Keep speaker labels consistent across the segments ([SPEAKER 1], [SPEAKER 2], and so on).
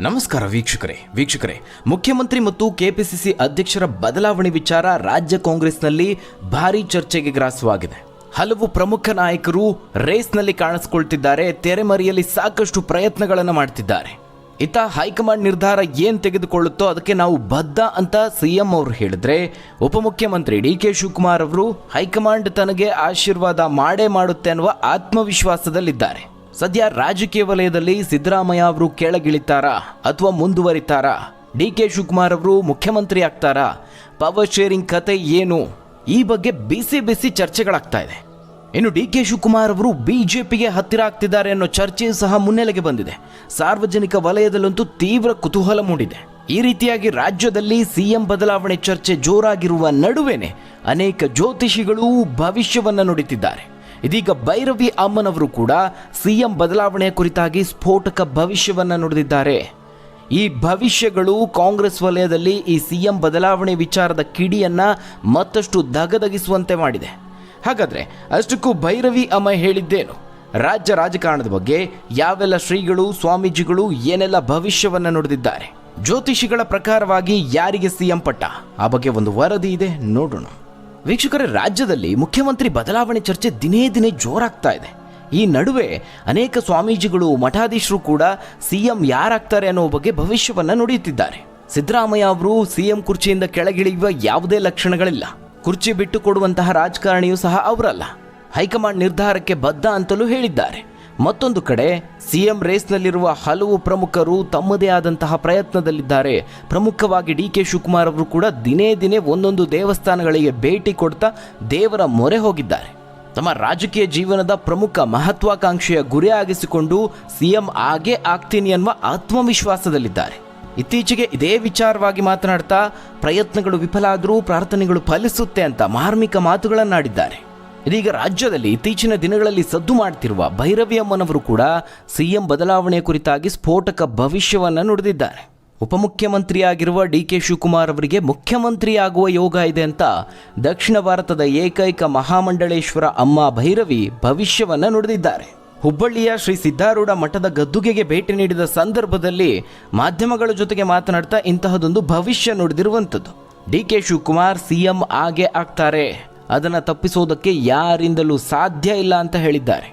[SPEAKER 1] ನಮಸ್ಕಾರ ವೀಕ್ಷಕರೇ, ಮುಖ್ಯಮಂತ್ರಿ ಮತ್ತು ಕೆಪಿಸಿಸಿ ಅಧ್ಯಕ್ಷರ ಬದಲಾವಣೆ ವಿಚಾರ ರಾಜ್ಯ ಕಾಂಗ್ರೆಸ್ನಲ್ಲಿ ಭಾರೀ ಚರ್ಚೆಗೆ ಗ್ರಾಸವಾಗಿದೆ. ಹಲವು ಪ್ರಮುಖ ನಾಯಕರು ರೇಸ್ನಲ್ಲಿ ಕಾಣಿಸಿಕೊಳ್ತಿದ್ದಾರೆ, ತೆರೆಮರೆಯಲ್ಲಿ ಸಾಕಷ್ಟು ಪ್ರಯತ್ನಗಳನ್ನು ಮಾಡ್ತಿದ್ದಾರೆ. ಇತ್ತ ಹೈಕಮಾಂಡ್ ನಿರ್ಧಾರ ಏನು ತೆಗೆದುಕೊಳ್ಳುತ್ತೋ ಅದಕ್ಕೆ ನಾವು ಬದ್ಧ ಅಂತ ಸಿಎಂ ಅವರು ಹೇಳಿದ್ರೆ, ಉಪಮುಖ್ಯಮಂತ್ರಿ ಡಿ.ಕೆ. ಶಿವಕುಮಾರ್ ಅವರು ಹೈಕಮಾಂಡ್ ತನಗೆ ಆಶೀರ್ವಾದ ಮಾಡೇ ಮಾಡುತ್ತೆ ಅನ್ನುವ ಆತ್ಮವಿಶ್ವಾಸದಲ್ಲಿದ್ದಾರೆ. ಸದ್ಯ ರಾಜಕೀಯ ವಲಯದಲ್ಲಿ ಸಿದ್ದರಾಮಯ್ಯ ಅವರು ಕೆಳಗಿಳಿತಾರಾ ಅಥವಾ ಮುಂದುವರಿತಾರಾ? ಡಿ.ಕೆ. ಶಿವಕುಮಾರ್ ಅವರು ಮುಖ್ಯಮಂತ್ರಿ ಆಗ್ತಾರಾ? ಪವರ್ ಶೇರಿಂಗ್ ಕತೆ ಏನು? ಈ ಬಗ್ಗೆ ಬಿಸಿ ಚರ್ಚೆಗಳಾಗ್ತಾ ಇದೆ. ಇನ್ನು ಡಿ.ಕೆ. ಶಿವಕುಮಾರ್ ಅವರು ಬಿಜೆಪಿಗೆ ಹತ್ತಿರ ಆಗ್ತಿದ್ದಾರೆ ಅನ್ನೋ ಚರ್ಚೆಯೂ ಸಹ ಮುನ್ನೆಲೆಗೆ ಬಂದಿದೆ. ಸಾರ್ವಜನಿಕ ವಲಯದಲ್ಲಂತೂ ತೀವ್ರ ಕುತೂಹಲ ಮೂಡಿದೆ. ಈ ರೀತಿಯಾಗಿ ರಾಜ್ಯದಲ್ಲಿ ಸಿಎಂ ಬದಲಾವಣೆ ಚರ್ಚೆ ಜೋರಾಗಿರುವ ನಡುವೆನೆ ಅನೇಕ ಜ್ಯೋತಿಷಿಗಳು ಭವಿಷ್ಯವನ್ನ ನುಡಿತಿದ್ದಾರೆ. ಇದೀಗ ಭೈರವಿ ಅಮ್ಮನವರು ಕೂಡ ಸಿಎಂ ಬದಲಾವಣೆಯ ಕುರಿತಾಗಿ ಸ್ಫೋಟಕ ಭವಿಷ್ಯವನ್ನ ನುಡಿದಿದ್ದಾರೆ. ಈ ಭವಿಷ್ಯಗಳು ಕಾಂಗ್ರೆಸ್ ವಲಯದಲ್ಲಿ ಈ ಸಿಎಂ ಬದಲಾವಣೆ ವಿಚಾರದ ಕಿಡಿಯನ್ನ ಮತ್ತಷ್ಟು ದಗದಗಿಸುವಂತೆ ಮಾಡಿದೆ. ಹಾಗಾದ್ರೆ ಅಷ್ಟಕ್ಕೂ ಭೈರವಿ ಅಮ್ಮ ಹೇಳಿದ್ದೇನು? ರಾಜ್ಯ ರಾಜಕಾರಣದ ಬಗ್ಗೆ ಯಾವೆಲ್ಲ ಶ್ರೀಗಳು ಸ್ವಾಮೀಜಿಗಳು ಏನೆಲ್ಲ ಭವಿಷ್ಯವನ್ನ ನುಡಿದಿದ್ದಾರೆ? ಜ್ಯೋತಿಷಿಗಳ ಪ್ರಕಾರವಾಗಿ ಯಾರಿಗೆ ಸಿಎಂ ಪಟ್ಟ? ಆ ಬಗ್ಗೆ ಒಂದು ವರದಿ ಇದೆ, ನೋಡೋಣ. ವೀಕ್ಷಕರೇ, ರಾಜ್ಯದಲ್ಲಿ ಮುಖ್ಯಮಂತ್ರಿ ಬದಲಾವಣೆ ಚರ್ಚೆ ದಿನೇ ಜೋರಾಗ್ತಾ ಇದೆ. ಈ ನಡುವೆ ಅನೇಕ ಸ್ವಾಮೀಜಿಗಳು ಮಠಾಧೀಶರು ಕೂಡ ಸಿಎಂ ಯಾರಾಗ್ತಾರೆ ಅನ್ನೋ ಬಗ್ಗೆ ಭವಿಷ್ಯವನ್ನ ನುಡಿಯುತ್ತಿದ್ದಾರೆ. ಸಿದ್ದರಾಮಯ್ಯ ಅವರು ಸಿಎಂ ಕುರ್ಚಿಯಿಂದ ಕೆಳಗಿಳಿಯುವ ಯಾವುದೇ ಲಕ್ಷಣಗಳಿಲ್ಲ. ಕುರ್ಚಿ ಬಿಟ್ಟು ಕೊಡುವಂತಹ ರಾಜಕಾರಣಿಯೂ ಸಹ ಅವರಲ್ಲ. ಹೈಕಮಾಂಡ್ ನಿರ್ಧಾರಕ್ಕೆ ಬದ್ಧ ಅಂತಲೂ ಹೇಳಿದ್ದಾರೆ. ಮತ್ತೊಂದು ಕಡೆ ಸಿಎಂ ರೇಸ್ನಲ್ಲಿರುವ ಹಲವು ಪ್ರಮುಖರು ತಮ್ಮದೇ ಆದಂತಹ ಪ್ರಯತ್ನದಲ್ಲಿದ್ದಾರೆ. ಪ್ರಮುಖವಾಗಿ ಡಿ.ಕೆ. ಶಿವಕುಮಾರ್ ಅವರು ಕೂಡ ದಿನೇ ಒಂದೊಂದು ದೇವಸ್ಥಾನಗಳಿಗೆ ಭೇಟಿ ಕೊಡ್ತಾ ದೇವರ ಮೊರೆ ಹೋಗಿದ್ದಾರೆ. ತಮ್ಮ ರಾಜಕೀಯ ಜೀವನದ ಪ್ರಮುಖ ಮಹತ್ವಾಕಾಂಕ್ಷೆಯ ಗುರಿಯಾಗಿಸಿಕೊಂಡು ಸಿಎಂ ಆಗೇ ಆಗ್ತೀನಿ ಅನ್ನುವ ಆತ್ಮವಿಶ್ವಾಸದಲ್ಲಿದ್ದಾರೆ. ಇತ್ತೀಚೆಗೆ ಇದೇ ವಿಚಾರವಾಗಿ ಮಾತನಾಡ್ತಾ ಪ್ರಯತ್ನಗಳು ವಿಫಲ ಆದರೂ ಪ್ರಾರ್ಥನೆಗಳು ಫಲಿಸುತ್ತೆ ಅಂತ ಮಾರ್ಮಿಕ ಮಾತುಗಳನ್ನಾಡಿದ್ದಾರೆ. ಇದೀಗ ರಾಜ್ಯದಲ್ಲಿ ಇತ್ತೀಚಿನ ದಿನಗಳಲ್ಲಿ ಸದ್ದು ಮಾಡ್ತಿರುವ ಭೈರವಿ ಅಮ್ಮನವರು ಕೂಡ ಸಿಎಂ ಬದಲಾವಣೆಯ ಕುರಿತಾಗಿ ಸ್ಫೋಟಕ ಭವಿಷ್ಯವನ್ನ ನುಡಿದಿದ್ದಾರೆ. ಉಪಮುಖ್ಯಮಂತ್ರಿಯಾಗಿರುವ ಡಿ.ಕೆ. ಶಿವಕುಮಾರ್ ಅವರಿಗೆ ಮುಖ್ಯಮಂತ್ರಿಯಾಗುವ ಯೋಗ ಇದೆ ಅಂತ ದಕ್ಷಿಣ ಭಾರತದ ಏಕೈಕ ಮಹಾಮಂಡಳೇಶ್ವರ ಅಮ್ಮ ಭೈರವಿ ಭವಿಷ್ಯವನ್ನ ನುಡಿದಿದ್ದಾರೆ. ಹುಬ್ಬಳ್ಳಿಯ ಶ್ರೀ ಸಿದ್ಧಾರೂಢ ಮಠದ ಗದ್ದುಗೆಗೆ ಭೇಟಿ ನೀಡಿದ ಸಂದರ್ಭದಲ್ಲಿ ಮಾಧ್ಯಮಗಳ ಜೊತೆಗೆ ಮಾತನಾಡ್ತಾ ಇಂತಹದೊಂದು ಭವಿಷ್ಯ ನುಡಿದಿರುವಂಥದ್ದು. ಡಿ.ಕೆ. ಶಿವಕುಮಾರ್ ಸಿಎಂ ಆಗೇ ಆಗ್ತಾರೆ, ಅದನ್ನು ತಪ್ಪಿಸೋದಕ್ಕೆ ಯಾರಿಂದಲೂ ಸಾಧ್ಯ ಇಲ್ಲ ಅಂತ ಹೇಳಿದ್ದಾರೆ.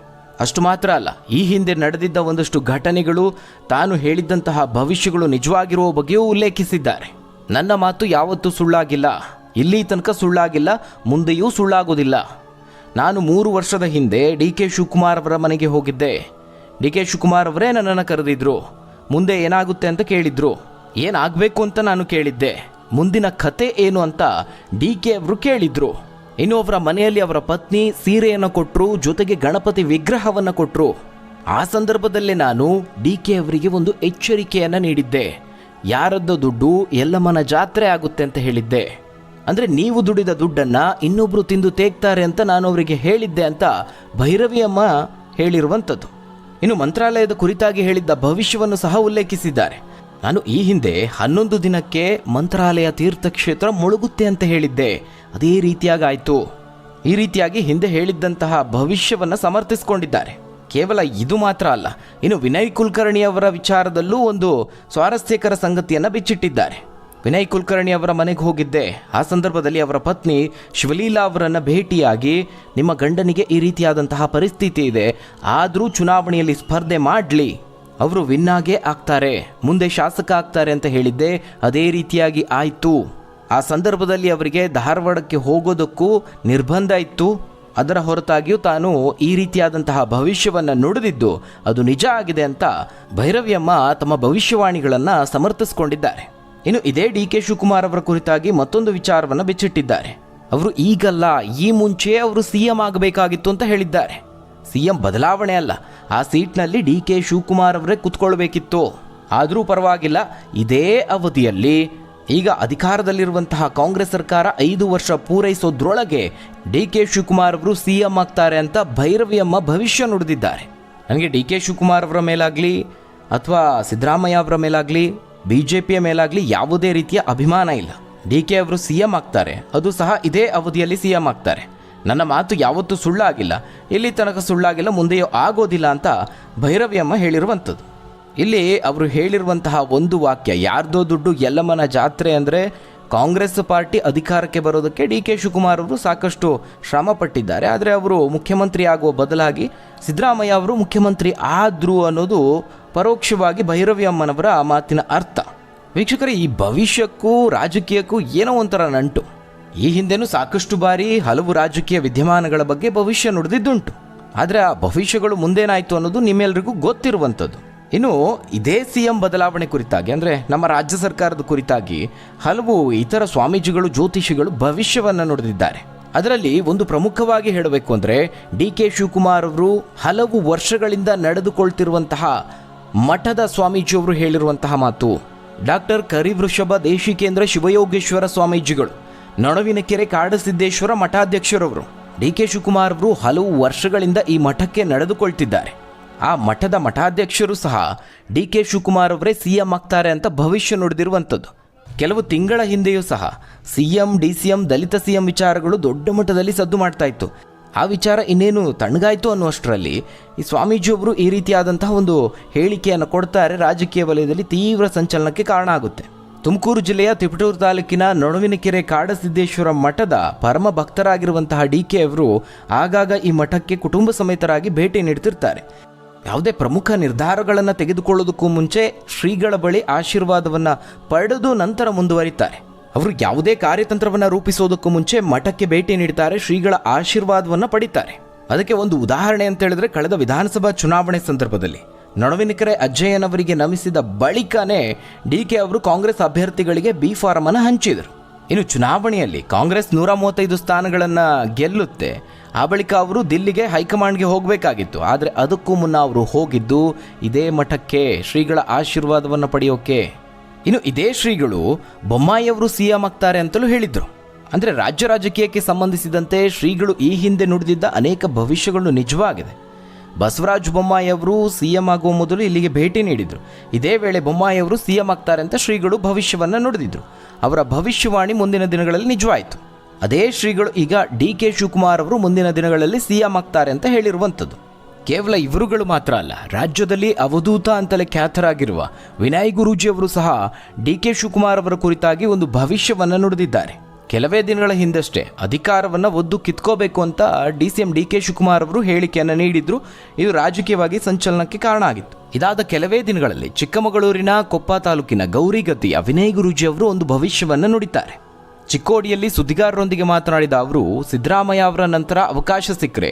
[SPEAKER 1] ಅಷ್ಟು ಮಾತ್ರ ಅಲ್ಲ, ಈ ಹಿಂದೆ ನಡೆದಿದ್ದ ಒಂದಷ್ಟು ಘಟನೆಗಳು, ತಾನು ಹೇಳಿದ್ದಂತಹ ಭವಿಷ್ಯಗಳು ನಿಜವಾಗಿರುವ ಬಗ್ಗೆಯೂ ಉಲ್ಲೇಖಿಸಿದ್ದಾರೆ. ನನ್ನ ಮಾತು ಯಾವತ್ತೂ ಸುಳ್ಳಾಗಿಲ್ಲ, ಇಲ್ಲಿ ತನಕ ಸುಳ್ಳಾಗಿಲ್ಲ, ಮುಂದೆಯೂ ಸುಳ್ಳಾಗೋದಿಲ್ಲ. ನಾನು 3 ವರ್ಷದ ಹಿಂದೆ ಡಿ.ಕೆ. ಶಿವಕುಮಾರ್ ಅವರ ಮನೆಗೆ ಹೋಗಿದ್ದೆ. ಡಿ.ಕೆ. ಶಿವಕುಮಾರ್ ಅವರೇ ನನ್ನನ್ನು ಕರೆದಿದ್ರು. ಮುಂದೆ ಏನಾಗುತ್ತೆ ಅಂತ ಕೇಳಿದ್ರು. ಏನಾಗಬೇಕು ಅಂತ ನಾನು ಕೇಳಿದ್ದೆ. ಮುಂದಿನ ಕತೆ ಏನು ಅಂತ ಡಿ.ಕೆ. ಅವರು ಕೇಳಿದ್ರು. ಇನ್ನು ಅವರ ಮನೆಯಲ್ಲಿ ಅವರ ಪತ್ನಿ ಸೀರೆಯನ್ನು ಕೊಟ್ಟರು, ಜೊತೆಗೆ ಗಣಪತಿ ವಿಗ್ರಹವನ್ನು ಕೊಟ್ಟರು. ಆ ಸಂದರ್ಭದಲ್ಲೇ ನಾನು ಡಿ.ಕೆ. ಅವರಿಗೆ ಒಂದು ಎಚ್ಚರಿಕೆಯನ್ನು ನೀಡಿದ್ದೆ. ಯಾರದ್ದು ದುಡ್ಡು ಎಲ್ಲಮ್ಮನ ಜಾತ್ರೆ ಆಗುತ್ತೆ ಅಂತ ಹೇಳಿದ್ದೆ. ಅಂದರೆ ನೀವು ದುಡಿದ ದುಡ್ಡನ್ನು ಇನ್ನೊಬ್ಬರು ತಿಂದು ತೇಗ್ತಾರೆ ಅಂತ ನಾನು ಅವರಿಗೆ ಹೇಳಿದ್ದೆ ಅಂತ ಭೈರವಿ ಅಮ್ಮ ಹೇಳಿರುವಂಥದ್ದು. ಇನ್ನು ಮಂತ್ರಾಲಯದ ಕುರಿತಾಗಿ ಹೇಳಿದ್ದ ಭವಿಷ್ಯವನ್ನು ಸಹ ಉಲ್ಲೇಖಿಸಿದ್ದಾರೆ. ನಾನು ಈ ಹಿಂದೆ 11 ದಿನಕ್ಕೆ ಮಂತ್ರಾಲಯ ತೀರ್ಥಕ್ಷೇತ್ರ ಮುಳುಗುತ್ತೆ ಅಂತ ಹೇಳಿದ್ದೆ, ಅದೇ ರೀತಿಯಾಗಿ ಆಯಿತು. ಈ ರೀತಿಯಾಗಿ ಹಿಂದೆ ಹೇಳಿದ್ದಂತಹ ಭವಿಷ್ಯವನ್ನು ಸಮರ್ಥಿಸಿಕೊಂಡಿದ್ದಾರೆ. ಕೇವಲ ಇದು ಮಾತ್ರ ಅಲ್ಲ, ಇನ್ನು ವಿನಯ್ ಕುಲಕರ್ಣಿ ಅವರ ವಿಚಾರದಲ್ಲೂ ಒಂದು ಸ್ವಾರಸ್ಯಕರ ಸಂಗತಿಯನ್ನು ಬಿಚ್ಚಿಟ್ಟಿದ್ದಾರೆ. ವಿನಯ್ ಕುಲಕರ್ಣಿ ಅವರ ಮನೆಗೆ ಹೋಗಿದ್ದೆ. ಆ ಸಂದರ್ಭದಲ್ಲಿ ಅವರ ಪತ್ನಿ ಶಿವಲೀಲಾ ಅವರನ್ನು ಭೇಟಿಯಾಗಿ, ನಿಮ್ಮ ಗಂಡನಿಗೆ ಈ ರೀತಿಯಾದಂತಹ ಪರಿಸ್ಥಿತಿ ಇದೆ, ಆದರೂ ಚುನಾವಣೆಯಲ್ಲಿ ಸ್ಪರ್ಧೆ ಮಾಡಲಿ, ಅವರು ವಿನ್ನಾಗೇ ಆಗ್ತಾರೆ, ಮುಂದೆ ಶಾಸಕ ಆಗ್ತಾರೆ ಅಂತ ಹೇಳಿದ್ದೆ, ಅದೇ ರೀತಿಯಾಗಿ ಆಯಿತು. ಆ ಸಂದರ್ಭದಲ್ಲಿ ಅವರಿಗೆ ಧಾರವಾಡಕ್ಕೆ ಹೋಗೋದಕ್ಕೂ ನಿರ್ಬಂಧ ಇತ್ತು. ಅದರ ಹೊರತಾಗಿಯೂ ತಾನು ಈ ರೀತಿಯಾದಂತಹ ಭವಿಷ್ಯವನ್ನು ನುಡಿದಿದ್ದು ಅದು ನಿಜ ಆಗಿದೆ ಅಂತ ಭೈರವಿಯಮ್ಮ ತಮ್ಮ ಭವಿಷ್ಯವಾಣಿಗಳನ್ನು ಸಮರ್ಥಿಸಿಕೊಂಡಿದ್ದಾರೆ. ಇನ್ನು ಇದೇ ಡಿ.ಕೆ. ಶಿವಕುಮಾರ್ ಅವರ ಕುರಿತಾಗಿ ಮತ್ತೊಂದು ವಿಚಾರವನ್ನು ಬಿಚ್ಚಿಟ್ಟಿದ್ದಾರೆ. ಅವರು ಈಗಲ್ಲ, ಈ ಮುಂಚೆ ಅವರು ಸಿಎಂ ಆಗಬೇಕಾಗಿತ್ತು ಅಂತ ಹೇಳಿದ್ದಾರೆ. ಸಿಎಂ ಬದಲಾವಣೆ ಅಲ್ಲ, ಆ ಸೀಟ್ನಲ್ಲಿ ಡಿ.ಕೆ. ಶಿವಕುಮಾರ್ ಅವರೇ ಕುತ್ಕೊಳ್ಬೇಕಿತ್ತು. ಆದರೂ ಪರವಾಗಿಲ್ಲ, ಇದೇ ಅವಧಿಯಲ್ಲಿ ಈಗ ಅಧಿಕಾರದಲ್ಲಿರುವಂತಹ ಕಾಂಗ್ರೆಸ್ ಸರ್ಕಾರ 5 ವರ್ಷ ಪೂರೈಸೋದ್ರೊಳಗೆ ಡಿ.ಕೆ. ಶಿವಕುಮಾರ್ ಅವರು ಸಿಎಂ ಆಗ್ತಾರೆ ಅಂತ ಭೈರವಿಯಮ್ಮ ಭವಿಷ್ಯ ನುಡಿದಿದ್ದಾರೆ. ನನಗೆ ಡಿ.ಕೆ. ಶಿವಕುಮಾರ್ ಅವರ ಮೇಲಾಗಲಿ ಅಥವಾ ಸಿದ್ದರಾಮಯ್ಯ ಅವರ ಮೇಲಾಗಲಿ ಬಿಜೆಪಿಯ ಮೇಲಾಗಲಿ ಯಾವುದೇ ರೀತಿಯ ಅಭಿಮಾನ ಇಲ್ಲ. ಡಿ.ಕೆ. ಅವರು ಸಿಎಂ ಆಗ್ತಾರೆ, ಅದು ಸಹ ಇದೇ ಅವಧಿಯಲ್ಲಿ ಸಿಎಂ ಆಗ್ತಾರೆ. ನನ್ನ ಮಾತು ಯಾವತ್ತೂ ಸುಳ್ಳಾಗಿಲ್ಲ, ಇಲ್ಲಿ ತನಕ ಸುಳ್ಳಾಗಿಲ್ಲ, ಮುಂದೆಯೂ ಆಗೋದಿಲ್ಲ ಅಂತ ಭೈರವಿಯಮ್ಮ ಹೇಳಿರುವಂಥದ್ದು. ಇಲ್ಲಿ ಅವರು ಹೇಳಿರುವಂತಹ ಒಂದು ವಾಕ್ಯ, ಯಾರ್ದೋ ದುಡ್ಡು ಎಲ್ಲಮ್ಮನ ಜಾತ್ರೆ ಅಂದರೆ ಕಾಂಗ್ರೆಸ್ ಪಾರ್ಟಿ ಅಧಿಕಾರಕ್ಕೆ ಬರೋದಕ್ಕೆ ಡಿ ಕೆ ಶಿವಕುಮಾರ್ ಅವರು ಸಾಕಷ್ಟು ಶ್ರಮ ಪಟ್ಟಿದ್ದಾರೆ, ಆದರೆ ಅವರು ಮುಖ್ಯಮಂತ್ರಿ ಆಗುವ ಬದಲಾಗಿ ಸಿದ್ದರಾಮಯ್ಯ ಅವರು ಮುಖ್ಯಮಂತ್ರಿ ಆದರು ಅನ್ನೋದು ಪರೋಕ್ಷವಾಗಿ ಭೈರವಿ ಅಮ್ಮನವರ ಮಾತಿನ ಅರ್ಥ. ವೀಕ್ಷಕರೇ, ಈ ಭವಿಷ್ಯಕ್ಕೂ ರಾಜಕೀಯಕ್ಕೂ ಏನೋ ಒಂಥರ ನಂಟು. ಈ ಹಿಂದೆನೂ ಸಾಕಷ್ಟು ಬಾರಿ ಹಲವು ರಾಜಕೀಯ ವಿದ್ಯಮಾನಗಳ ಬಗ್ಗೆ ಭವಿಷ್ಯ ನುಡಿದಿದ್ದುಂಟು. ಆದರೆ ಆ ಭವಿಷ್ಯಗಳು ಮುಂದೇನಾಯಿತು ಅನ್ನೋದು ನಿಮ್ಮೆಲ್ಲರಿಗೂ ಗೊತ್ತಿರುವಂಥದ್ದು. ಇನ್ನು ಇದೇ CM ಬದಲಾವಣೆ ಕುರಿತಾಗಿ, ಅಂದರೆ ನಮ್ಮ ರಾಜ್ಯ ಸರ್ಕಾರದ ಕುರಿತಾಗಿ ಹಲವು ಇತರ ಸ್ವಾಮೀಜಿಗಳು, ಜ್ಯೋತಿಷಿಗಳು ಭವಿಷ್ಯವನ್ನು ನುಡಿದಿದ್ದಾರೆ. ಅದರಲ್ಲಿ ಒಂದು ಪ್ರಮುಖವಾಗಿ ಹೇಳಬೇಕು ಅಂದರೆ ಡಿ ಕೆ ಶಿವಕುಮಾರ್ ಅವರು ಹಲವು ವರ್ಷಗಳಿಂದ ನಡೆದುಕೊಳ್ತಿರುವಂತಹ ಮಠದ ಸ್ವಾಮೀಜಿಯವರು ಹೇಳಿರುವಂತಹ ಮಾತು. ಡಾಕ್ಟರ್ ಕರಿವೃಷಭ ದೇಶಿಕೇಂದ್ರ ಶಿವಯೋಗೇಶ್ವರ ಸ್ವಾಮೀಜಿಗಳು, ನೊಣವಿನಕೆರೆ ಕಾಡಸಿದ್ದೇಶ್ವರ ಮಠಾಧ್ಯಕ್ಷರವರು, ಡಿ ಕೆ ಶಿವಕುಮಾರ್ ಅವರು ಹಲವು ವರ್ಷಗಳಿಂದ ಈ ಮಠಕ್ಕೆ ನಡೆದುಕೊಳ್ತಿದ್ದಾರೆ. ಆ ಮಠದ ಮಠಾಧ್ಯಕ್ಷರು ಸಹ ಡಿ ಕೆ ಶಿವಕುಮಾರ್ ಅವರೇ CM ಆಗ್ತಾರೆ ಅಂತ ಭವಿಷ್ಯ ನುಡಿದಿರುವಂಥದ್ದು. ಕೆಲವು ತಿಂಗಳ ಹಿಂದೆಯೂ ಸಹ CM, DCM, ದಲಿತ CM ವಿಚಾರಗಳು ದೊಡ್ಡ ಮಟ್ಟದಲ್ಲಿ ಸದ್ದು ಮಾಡ್ತಾ ಇತ್ತು. ಆ ವಿಚಾರ ಇನ್ನೇನು ತಣ್ಣಗಾಯಿತು ಅನ್ನುವಷ್ಟರಲ್ಲಿ ಈ ಸ್ವಾಮೀಜಿಯೊಬ್ಬರು ಈ ರೀತಿಯಾದಂತಹ ಒಂದು ಹೇಳಿಕೆಯನ್ನು ಕೊಡ್ತಾರೆ. ರಾಜಕೀಯ ವಲಯದಲ್ಲಿ ತೀವ್ರ ಸಂಚಲನಕ್ಕೆ ಕಾರಣ ಆಗುತ್ತೆ. ತುಮಕೂರು ಜಿಲ್ಲೆಯ ತಿಪಟೂರು ತಾಲೂಕಿನ ನೊಣವಿನಕೆರೆ ಕಾಡಸಿದ್ದೇಶ್ವರ ಮಠದ ಪರಮ ಭಕ್ತರಾಗಿರುವಂತಹ DK ಅವರು ಆಗಾಗ ಈ ಮಠಕ್ಕೆ ಕುಟುಂಬ ಸಮೇತರಾಗಿ ಭೇಟಿ ನೀಡ್ತಿರ್ತಾರೆ. ಯಾವುದೇ ಪ್ರಮುಖ ನಿರ್ಧಾರಗಳನ್ನು ತೆಗೆದುಕೊಳ್ಳೋದಕ್ಕೂ ಮುಂಚೆ ಶ್ರೀಗಳ ಬಳಿ ಆಶೀರ್ವಾದವನ್ನು ಪಡೆದು ನಂತರ ಮುಂದುವರಿತಾರೆ. ಅವರು ಯಾವುದೇ ಕಾರ್ಯತಂತ್ರವನ್ನು ರೂಪಿಸೋದಕ್ಕೂ ಮುಂಚೆ ಮಠಕ್ಕೆ ಭೇಟಿ ನೀಡ್ತಾರೆ, ಶ್ರೀಗಳ ಆಶೀರ್ವಾದವನ್ನು ಪಡಿತಾರೆ. ಅದಕ್ಕೆ ಒಂದು ಉದಾಹರಣೆ ಅಂತ ಹೇಳಿದ್ರೆ, ಕಳೆದ ವಿಧಾನಸಭಾ ಚುನಾವಣೆ ಸಂದರ್ಭದಲ್ಲಿ ನೊಣವಿನಕೆರೆ ಅಜ್ಜಯ್ಯನವರಿಗೆ ನಮಿಸಿದ ಬಳಿಕನೇ DK ಅವರು ಕಾಂಗ್ರೆಸ್ ಅಭ್ಯರ್ಥಿಗಳಿಗೆ B ಫಾರಂ ಅನ್ನು ಹಂಚಿದರು. ಇನ್ನು ಚುನಾವಣೆಯಲ್ಲಿ ಕಾಂಗ್ರೆಸ್ 135 ಸ್ಥಾನಗಳನ್ನು ಗೆಲ್ಲುತ್ತೆ. ಆ ಬಳಿಕ ಅವರು ದಿಲ್ಲಿಗೆ ಹೈಕಮಾಂಡ್ಗೆ ಹೋಗಬೇಕಾಗಿತ್ತು. ಆದರೆ ಅದಕ್ಕೂ ಮುನ್ನ ಅವರು ಹೋಗಿದ್ದು ಇದೇ ಮಠಕ್ಕೆ ಶ್ರೀಗಳ ಆಶೀರ್ವಾದವನ್ನು ಪಡೆಯೋಕೆ. ಇನ್ನು ಇದೇ ಶ್ರೀಗಳು ಬೊಮ್ಮಾಯಿಯವರು CM ಆಗ್ತಾರೆ ಅಂತಲೂ ಹೇಳಿದರು. ಅಂದರೆ ರಾಜ್ಯ ರಾಜಕೀಯಕ್ಕೆ ಸಂಬಂಧಿಸಿದಂತೆ ಶ್ರೀಗಳು ಈ ಹಿಂದೆ ನುಡಿದಿದ್ದ ಅನೇಕ ಭವಿಷ್ಯಗಳು ನಿಜವಾಗಿದೆ. ಬಸವರಾಜ ಬೊಮ್ಮಾಯಿಯವರು CM ಆಗುವ ಮೊದಲು ಇಲ್ಲಿಗೆ ಭೇಟಿ ನೀಡಿದರು. ಇದೇ ವೇಳೆ ಬೊಮ್ಮಾಯಿಯವರು CM ಆಗ್ತಾರೆ ಅಂತ ಶ್ರೀಗಳು ಭವಿಷ್ಯವನ್ನು ನುಡಿದಿದ್ರು. ಅವರ ಭವಿಷ್ಯವಾಣಿ ಮುಂದಿನ ದಿನಗಳಲ್ಲಿ ನಿಜವಾಯಿತು. ಅದೇ ಶ್ರೀಗಳು ಈಗ DK ಶಿವಕುಮಾರ್ ಅವರು ಮುಂದಿನ ದಿನಗಳಲ್ಲಿ CM ಆಗ್ತಾರೆ ಅಂತ ಹೇಳಿರುವಂಥದ್ದು. ಕೇವಲ ಇವರುಗಳು ಮಾತ್ರ ಅಲ್ಲ, ರಾಜ್ಯದಲ್ಲಿ ಅವಧೂತ ಅಂತಲೇ ಖ್ಯಾತರಾಗಿರುವ ವಿನಯ್ ಗುರೂಜಿಯವರು ಸಹ DK ಶಿವಕುಮಾರ್ ಅವರ ಕುರಿತಾಗಿ ಒಂದು ಭವಿಷ್ಯವನ್ನು ನುಡಿದಿದ್ದಾರೆ. ಕೆಲವೇ ದಿನಗಳ ಹಿಂದಷ್ಟೇ ಅಧಿಕಾರವನ್ನು ಒದ್ದು ಕಿತ್ಕೋಬೇಕು ಅಂತ DCM DK ಶಿವಕುಮಾರ್ ಅವರು ಹೇಳಿಕೆಯನ್ನು ನೀಡಿದ್ರು. ಇದು ರಾಜಕೀಯವಾಗಿ ಸಂಚಲನಕ್ಕೆ ಕಾರಣ ಆಗಿತ್ತು. ಇದಾದ ಕೆಲವೇ ದಿನಗಳಲ್ಲಿ ಚಿಕ್ಕಮಗಳೂರಿನ ಕೊಪ್ಪ ತಾಲೂಕಿನ ಗೌರಿಗದ್ದಿಯ ವಿನಯ್ ಗುರೂಜಿ ಅವರು ಒಂದು ಭವಿಷ್ಯವನ್ನು ನುಡಿತಾರೆ. ಚಿಕ್ಕೋಡಿಯಲ್ಲಿ ಸುದ್ದಿಗಾರರೊಂದಿಗೆ ಮಾತನಾಡಿದ ಅವರು, ಸಿದ್ದರಾಮಯ್ಯ ಅವರ ನಂತರ ಅವಕಾಶ ಸಿಕ್ಕರೆ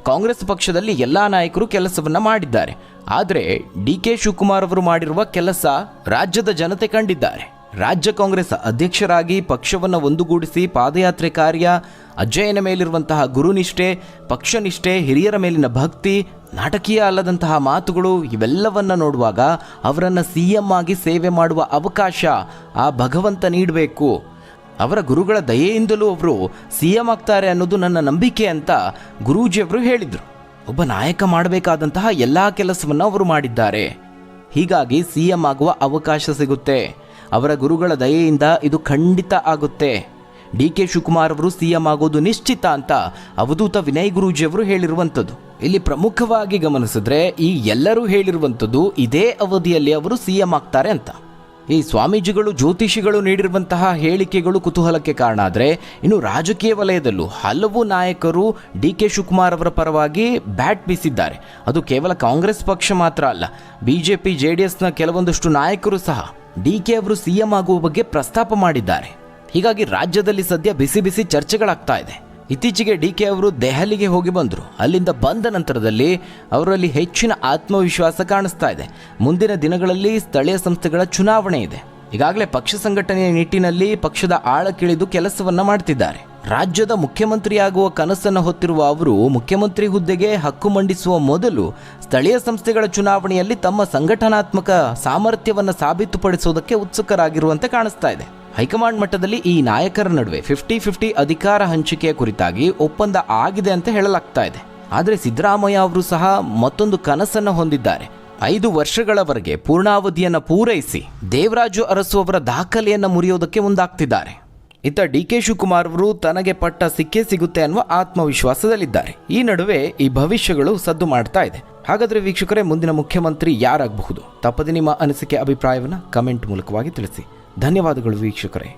[SPEAKER 1] ಕಾಂಗ್ರೆಸ್ ಪಕ್ಷದಲ್ಲಿ ಎಲ್ಲ ನಾಯಕರು ಕೆಲಸವನ್ನು ಮಾಡಿದ್ದಾರೆ, ಆದರೆ DK ಶಿವಕುಮಾರ್ ಅವರು ಮಾಡಿರುವ ಕೆಲಸ ರಾಜ್ಯದ ಜನತೆ ಕಂಡಿದ್ದಾರೆ. ರಾಜ್ಯ ಕಾಂಗ್ರೆಸ್ ಅಧ್ಯಕ್ಷರಾಗಿ ಪಕ್ಷವನ್ನು ಒಂದುಗೂಡಿಸಿ ಪಾದಯಾತ್ರೆ ಕಾರ್ಯ, ಅಜ್ಜಯ್ಯನ ಮೇಲಿರುವಂತಹ ಗುರುನಿಷ್ಠೆ, ಪಕ್ಷನಿಷ್ಠೆ, ಹಿರಿಯರ ಮೇಲಿನ ಭಕ್ತಿ, ನಾಟಕೀಯ ಅಲ್ಲದಂತಹ ಮಾತುಗಳು ಇವೆಲ್ಲವನ್ನ ನೋಡುವಾಗ ಅವರನ್ನು CM ಆಗಿ ಸೇವೆ ಮಾಡುವ ಅವಕಾಶ ಆ ಭಗವಂತ ನೀಡಬೇಕು. ಅವರ ಗುರುಗಳ ದಯೆಯಿಂದಲೂ ಅವರು CM ಆಗ್ತಾರೆ ಅನ್ನೋದು ನನ್ನ ನಂಬಿಕೆ ಅಂತ ಗುರೂಜಿಯವರು ಹೇಳಿದರು. ಒಬ್ಬ ನಾಯಕ ಮಾಡಬೇಕಾದಂತಹ ಎಲ್ಲ ಕೆಲಸವನ್ನು ಅವರು ಮಾಡಿದ್ದಾರೆ. ಹೀಗಾಗಿ CM ಆಗುವ ಅವಕಾಶ ಸಿಗುತ್ತೆ. ಅವರ ಗುರುಗಳ ದಯೆಯಿಂದ ಇದು ಖಂಡಿತ ಆಗುತ್ತೆ. DK ಶಿವಕುಮಾರ್ ಅವರು CM ಆಗೋದು ನಿಶ್ಚಿತ ಅಂತ ಅವಧೂತ ವಿನಯ್ ಗುರೂಜಿಯವರು ಹೇಳಿರುವಂಥದ್ದು. ಇಲ್ಲಿ ಪ್ರಮುಖವಾಗಿ ಗಮನಿಸಿದ್ರೆ ಈ ಎಲ್ಲರೂ ಹೇಳಿರುವಂಥದ್ದು ಇದೇ ಅವಧಿಯಲ್ಲಿ ಅವರು CM ಆಗ್ತಾರೆ ಅಂತ. ಈ ಸ್ವಾಮೀಜಿಗಳು, ಜ್ಯೋತಿಷಿಗಳು ನೀಡಿರುವಂತಹ ಹೇಳಿಕೆಗಳು ಕುತೂಹಲಕ್ಕೆ ಕಾರಣ. ಆದರೆ ಇನ್ನು ರಾಜಕೀಯ ವಲಯದಲ್ಲೂ ಹಲವು ನಾಯಕರು DK ಶಿವಕುಮಾರ್ ಅವರ ಪರವಾಗಿ ಬ್ಯಾಟ್ ಬೀಸಿದ್ದಾರೆ. ಅದು ಕೇವಲ ಕಾಂಗ್ರೆಸ್ ಪಕ್ಷ ಮಾತ್ರ ಅಲ್ಲ, BJP JDSನ ಕೆಲವೊಂದಷ್ಟು ನಾಯಕರು ಸಹ DK ಅವರು CM ಆಗುವ ಬಗ್ಗೆ ಪ್ರಸ್ತಾಪ ಮಾಡಿದ್ದಾರೆ. ಹೀಗಾಗಿ ರಾಜ್ಯದಲ್ಲಿ ಸದ್ಯ ಬಿಸಿ ಬಿಸಿ ಚರ್ಚೆಗಳಾಗ್ತಾ ಇದೆ. ಇತ್ತೀಚೆಗೆ DK ಅವರು ದೆಹಲಿಗೆ ಹೋಗಿ ಬಂದರು. ಅಲ್ಲಿಂದ ಬಂದ ನಂತರದಲ್ಲಿ ಅವರಲ್ಲಿ ಹೆಚ್ಚಿನ ಆತ್ಮವಿಶ್ವಾಸ ಕಾಣಿಸ್ತಾ ಇದೆ. ಮುಂದಿನ ದಿನಗಳಲ್ಲಿ ಸ್ಥಳೀಯ ಸಂಸ್ಥೆಗಳ ಚುನಾವಣೆ ಇದೆ. ಈಗಾಗಲೇ ಪಕ್ಷ ಸಂಘಟನೆಯ ನಿಟ್ಟಿನಲ್ಲಿ ಪಕ್ಷದ ಆಳಕ್ಕಿಳಿದು ಕೆಲಸವನ್ನ ಮಾಡ್ತಿದ್ದಾರೆ. ರಾಜ್ಯದ ಮುಖ್ಯಮಂತ್ರಿಯಾಗುವ ಕನಸನ್ನು ಹೊತ್ತಿರುವ ಅವರು ಮುಖ್ಯಮಂತ್ರಿ ಹುದ್ದೆಗೆ ಹಕ್ಕು ಮಂಡಿಸುವ ಮೊದಲು ಸ್ಥಳೀಯ ಸಂಸ್ಥೆಗಳ ಚುನಾವಣೆಯಲ್ಲಿ ತಮ್ಮ ಸಂಘಟನಾತ್ಮಕ ಸಾಮರ್ಥ್ಯವನ್ನು ಸಾಬೀತುಪಡಿಸುವುದಕ್ಕೆ ಉತ್ಸುಕರಾಗಿರುವಂತೆ ಕಾಣಿಸ್ತಾ ಇದೆ. ಹೈಕಮಾಂಡ್ ಮಟ್ಟದಲ್ಲಿ ಈ ನಾಯಕರ ನಡುವೆ 50-50 ಅಧಿಕಾರ ಹಂಚಿಕೆಯ ಕುರಿತಾಗಿ ಒಪ್ಪಂದ ಆಗಿದೆ ಅಂತ ಹೇಳಲಾಗ್ತಾ ಇದೆ. ಆದರೆ ಸಿದ್ದರಾಮಯ್ಯ ಅವರು ಸಹ ಮತ್ತೊಂದು ಕನಸನ್ನು ಹೊಂದಿದ್ದಾರೆ. 5 ವರ್ಷಗಳವರೆಗೆ ಪೂರ್ಣಾವಧಿಯನ್ನು ಪೂರೈಸಿ ದೇವರಾಜು ಅರಸು ಅವರ ದಾಖಲೆಯನ್ನು ಮುರಿಯೋದಕ್ಕೆ ಮುಂದಾಗ್ತಿದ್ದಾರೆ. ಇತ್ತ DK ಶಿವಕುಮಾರ್ ಅವರು ತನಗೆ ಪಟ್ಟ ಸಿಕ್ಕೇ ಸಿಗುತ್ತೆ ಅನ್ನುವ ಆತ್ಮವಿಶ್ವಾಸದಲ್ಲಿದ್ದಾರೆ. ಈ ನಡುವೆ ಈ ಭವಿಷ್ಯಗಳು ಸದ್ದು ಮಾಡ್ತಾ ಇದೆ. ಹಾಗಾದರೆ ವೀಕ್ಷಕರೇ, ಮುಂದಿನ ಮುಖ್ಯಮಂತ್ರಿ ಯಾರಾಗಬಹುದು? ತಪ್ಪದೆ ನಿಮ್ಮ ಅನಿಸಿಕೆ ಅಭಿಪ್ರಾಯವನ್ನು ಕಮೆಂಟ್ ಮೂಲಕವಾಗಿ ತಿಳಿಸಿ. ಧನ್ಯವಾದಗಳು ವೀಕ್ಷಕರೇ.